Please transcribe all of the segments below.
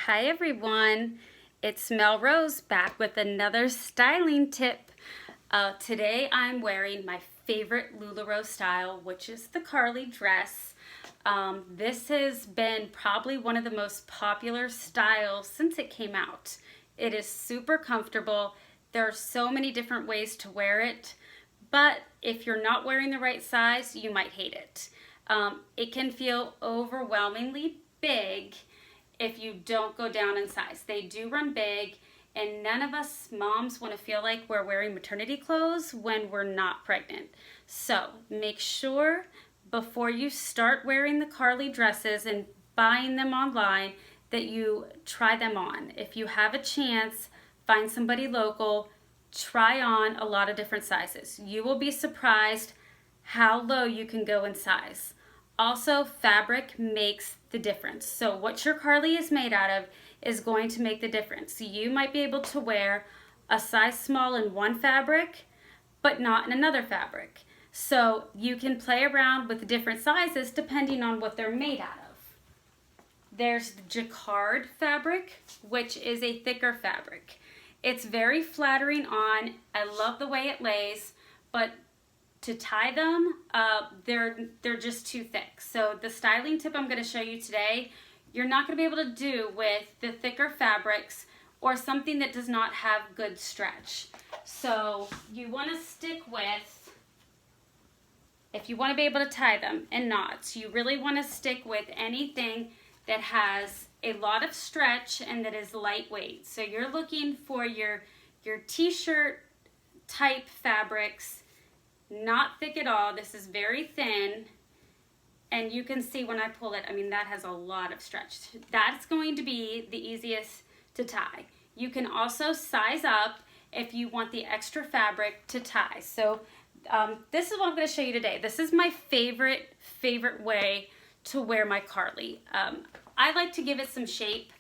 Hi everyone, it's Mel Rose back with another styling tip. Today I'm wearing my favorite LuLaRoe style, which is the Carly dress. This has been probably one of the most popular styles since it came out. It is super comfortable. There are so many different ways to wear it, but if you're not wearing the right size, you might hate it. It can feel overwhelmingly big if you don't go down in size. They do run big, and none of us moms want to feel like we're wearing maternity clothes when we're not pregnant. So make sure before you start wearing the Carly dresses and buying them online that you try them on. If you have a chance, find somebody local, try on a lot of different sizes. You will be surprised how low you can go in size. Also, fabric makes the difference. So what your Carly is made out of is going to make the difference. You might be able to wear a size small in one fabric, but not in another fabric. So you can play around with different sizes depending on what they're made out of. There's the jacquard fabric, which is a thicker fabric. It's very flattering on. I love the way it lays, but to tie them, they're just too thick. So the styling tip I'm going to show you today, you're not going to be able to do with the thicker fabrics or something that does not have good stretch. So you want to stick with, if you want to be able to tie them in knots, you really want to stick with anything that has a lot of stretch and that is lightweight. So you're looking for your t-shirt type fabrics, not thick at all. This is very thin, and you can see when I pull it, I mean, that has a lot of stretch. That's going to be the easiest to tie. You can also size up if you want the extra fabric to tie. So this is what I'm going to show you today. This is my favorite way to wear my Carly. I like to give it some shape.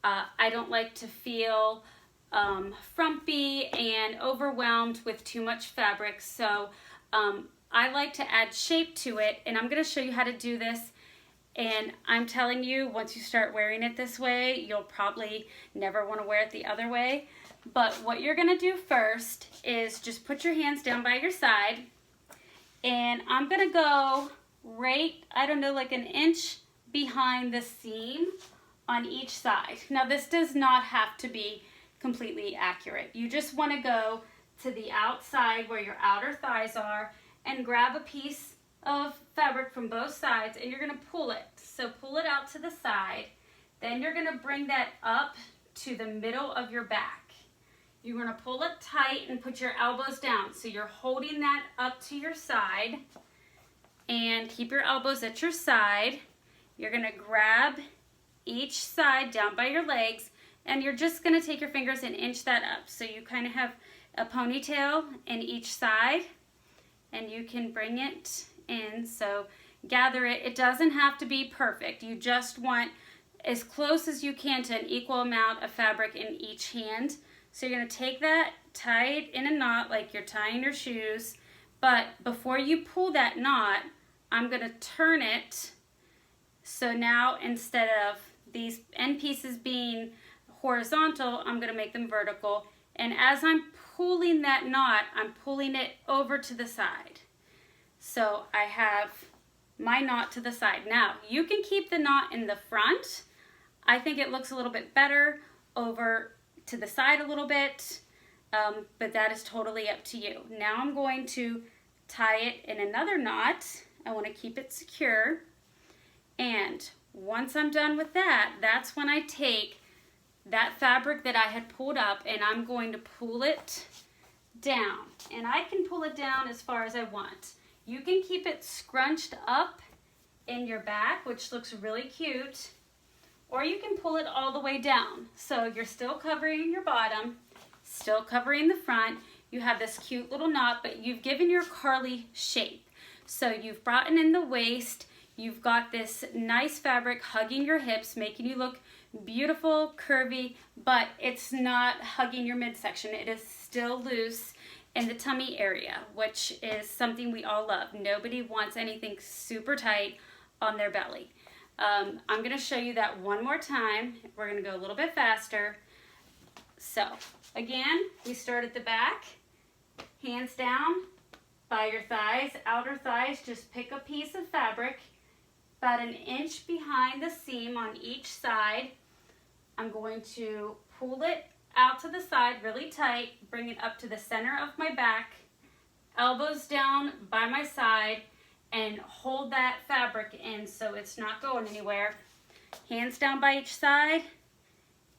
I don't like to feel frumpy and overwhelmed with too much fabric, so I like to add shape to it, and I'm going to show you how to do this. And I'm telling you, once you start wearing it this way, you'll probably never want to wear it the other way. But what you're going to do first is just put your hands down by your side, and I'm going to go right, I don't know, like an inch behind the seam on each side. Now this does not have to be completely accurate. You just want to go to the outside where your outer thighs are and grab a piece of fabric from both sides, and you're going to pull it. So pull it out to the side. Then you're going to bring that up to the middle of your back. You're going to pull it tight and put your elbows down. So you're holding that up to your side, and keep your elbows at your side. You're going to grab each side down by your legs, and you're just going to take your fingers and inch that up. So you kind of have a ponytail in each side, and you can bring it in. So gather it. It doesn't have to be perfect. You just want as close as you can to an equal amount of fabric in each hand. So you're going to take that, tie it in a knot like you're tying your shoes. But before you pull that knot, I'm going to turn it. So now instead of these end pieces being horizontal, I'm going to make them vertical. And as I'm pulling that knot, I'm pulling it over to the side. So I have my knot to the side. Now, you can keep the knot in the front. I think it looks a little bit better over to the side a little bit, but that is totally up to you. Now I'm going to tie it in another knot. I want to keep it secure. And once I'm done with that, that's when I take that fabric that I had pulled up, and I'm going to pull it down. And I can pull it down as far as I want. You can keep it scrunched up in your back, which looks really cute, or you can pull it all the way down. So you're still covering your bottom, still covering the front. You have this cute little knot, but you've given your Carly shape. So you've brought in the waist. You've got this nice fabric hugging your hips, making you look beautiful, curvy, but it's not hugging your midsection. It is still loose in the tummy area, which is something we all love. Nobody wants anything super tight on their belly. I'm going to show you that one more time. We're going to go a little bit faster. So again, we start at the back, hands down by your thighs, outer thighs. Just pick a piece of fabric about an inch behind the seam on each side. I'm going to pull it out to the side really tight, bring it up to the center of my back, elbows down by my side, and hold that fabric in so it's not going anywhere. Hands down by each side,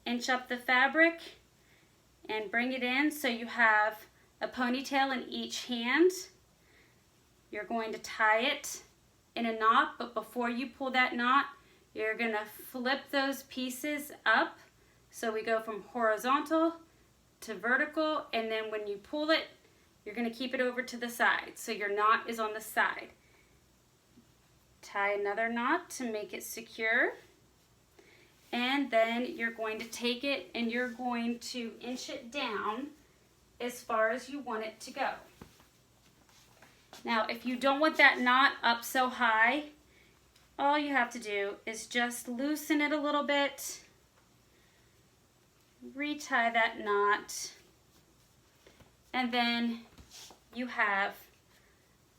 inch up the fabric, and bring it in so you have a ponytail in each hand. You're going to tie it in a knot, but before you pull that knot, you're going to flip those pieces up. So we go from horizontal to vertical, and then when you pull it, you're going to keep it over to the side. So your knot is on the side. Tie another knot to make it secure. And then you're going to take it and you're going to inch it down as far as you want it to go. Now, if you don't want that knot up so high, all you have to do is just loosen it a little bit, retie that knot, and then you have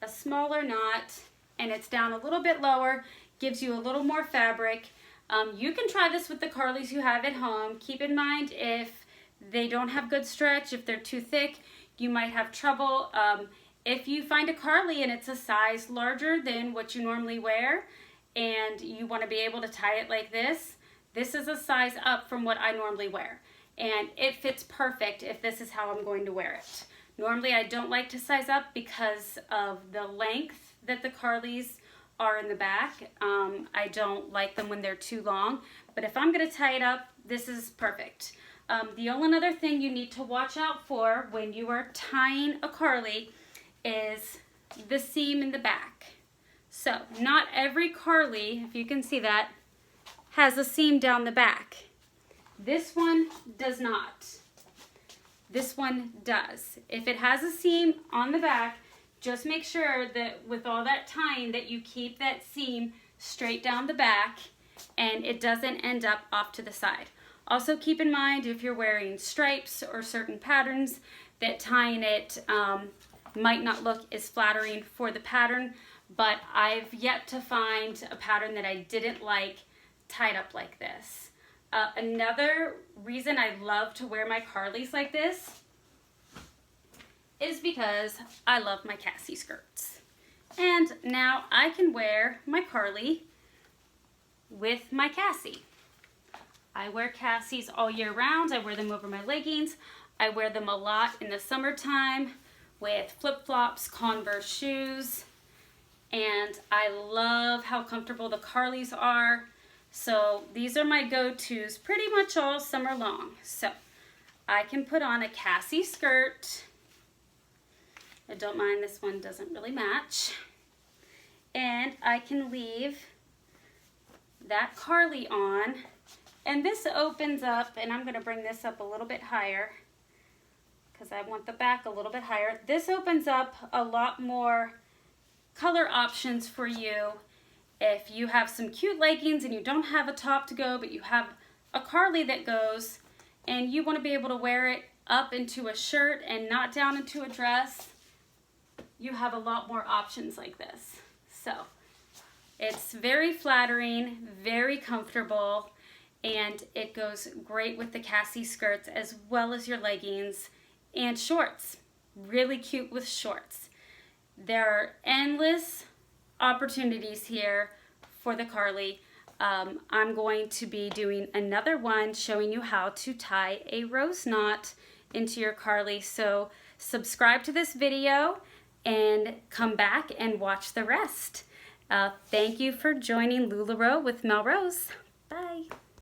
a smaller knot, and it's down a little bit lower, gives you a little more fabric. You can try this with the Carlies you have at home. Keep in mind, if they don't have good stretch, if they're too thick, you might have trouble. If you find a Carly and it's a size larger than what you normally wear and you want to be able to tie it like this is a size up from what I normally wear. And it fits perfect if this is how I'm going to wear it. Normally I don't like to size up because of the length that the Carlies are in the back. I don't like them when they're too long, but if I'm going to tie it up, this is perfect. The only other thing you need to watch out for when you are tying a Carly is the seam in the back. So not every Carly, if you can see that, has a seam down the back. This one does not. This one does. If it has a seam on the back, just make sure that with all that tying that you keep that seam straight down the back and it doesn't end up off to the side. Also keep in mind if you're wearing stripes or certain patterns that tying it might not look as flattering for the pattern, but I've yet to find a pattern that I didn't like tied up like this. Another reason I love to wear my Carlies like this is because I love my Cassie skirts. And now I can wear my Carly with my Cassie. I wear Cassies all year round. I wear them over my leggings. I wear them a lot in the summertime with flip-flops, Converse shoes, and I love how comfortable the Carlies are. So these are my go-tos pretty much all summer long. So I can put on a Cassie skirt. I don't mind, this one doesn't really match. And I can leave that Carly on, and this opens up, and I'm going to bring this up a little bit higher because I want the back a little bit higher. This opens up a lot more color options for you. If you have some cute leggings and you don't have a top to go, but you have a Carly that goes and you want to be able to wear it up into a shirt and not down into a dress, you have a lot more options like this. So it's very flattering, very comfortable, and it goes great with the Cassie skirts as well as your leggings and shorts. Really cute with shorts. There are endless opportunities here for the Carly. I'm going to be doing another one showing you how to tie a rose knot into your Carly. So subscribe to this video and come back and watch the rest. Thank you for joining LuLaRoe with Melrose. Bye.